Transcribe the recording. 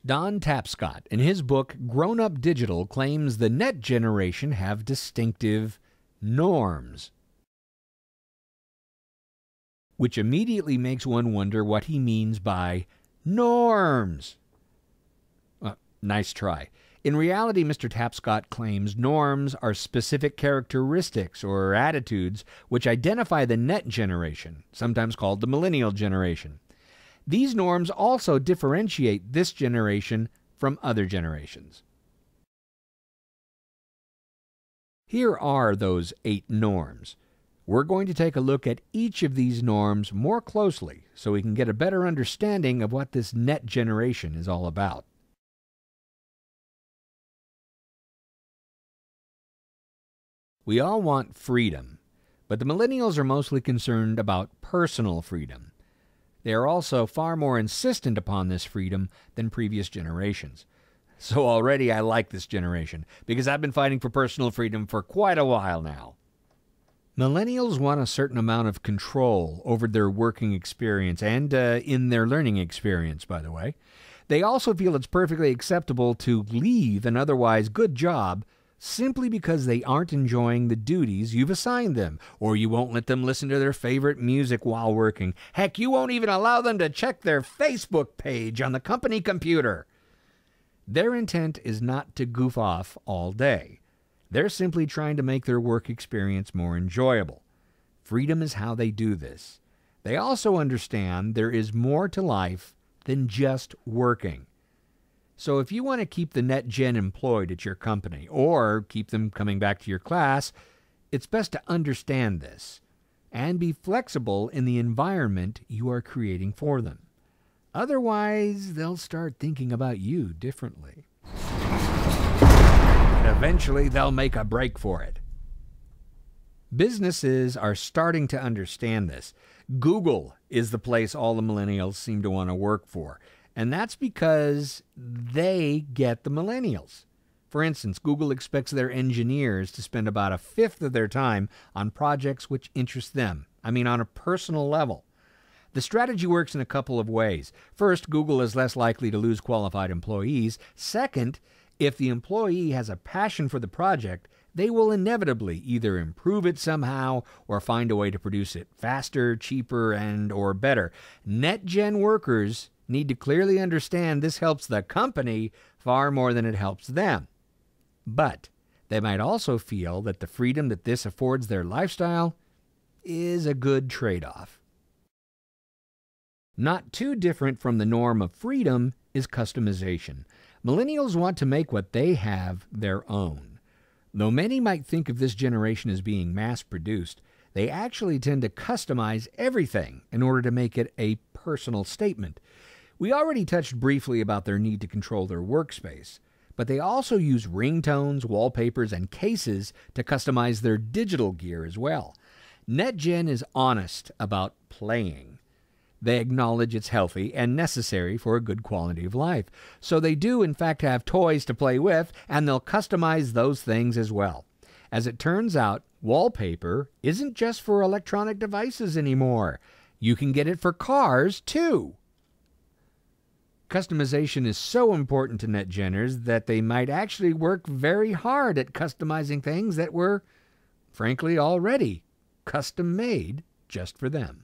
Don Tapscott, in his book Grown Up Digital, claims the Net generation have distinctive norms, which immediately makes one wonder what he means by norms. Nice try. In reality, Mr. Tapscott claims norms are specific characteristics or attitudes which identify the Net generation, sometimes called the millennial generation. These norms also differentiate this generation from other generations. Here are those 8 norms. We're going to take a look at each of these norms more closely so we can get a better understanding of what this Net generation is all about. We all want freedom, but the millennials are mostly concerned about personal freedom. They are also far more insistent upon this freedom than previous generations. So already I like this generation, because I've been fighting for personal freedom for quite a while now. Millennials want a certain amount of control over their working experience and in their learning experience, by the way. They also feel it's perfectly acceptable to leave an otherwise good job simply because they aren't enjoying the duties you've assigned them, or you won't let them listen to their favorite music while working. Heck, you won't even allow them to check their Facebook page on the company computer. Their intent is not to goof off all day. They're simply trying to make their work experience more enjoyable. Freedom is how they do this. They also understand there is more to life than just working. So if you want to keep the Net Gen employed at your company or keep them coming back to your class, it's best to understand this and be flexible in the environment you are creating for them. Otherwise, they'll start thinking about you differently. And eventually, they'll make a break for it. Businesses are starting to understand this. Google is the place all the millennials seem to want to work for. And that's because they get the millennials. For instance, Google expects their engineers to spend about 1/5 of their time on projects which interest them. I mean, on a personal level. The strategy works in a couple of ways. First, Google is less likely to lose qualified employees. Second, if the employee has a passion for the project, they will inevitably either improve it somehow or find a way to produce it faster, cheaper, or better. NetGen workers need to clearly understand this helps the company far more than it helps them. But they might also feel that the freedom that this affords their lifestyle is a good trade-off. Not too different from the norm of freedom is customization. Millennials want to make what they have their own. Though many might think of this generation as being mass-produced, they actually tend to customize everything in order to make it a personal statement. We already touched briefly about their need to control their workspace, but they also use ringtones, wallpapers, and cases to customize their digital gear as well. NetGen is honest about playing. They acknowledge it's healthy and necessary for a good quality of life. So they do, in fact, have toys to play with, and they'll customize those things as well. As it turns out, wallpaper isn't just for electronic devices anymore. You can get it for cars, too. Customization is so important to NetGeners that they might actually work very hard at customizing things that were, frankly, already custom-made just for them.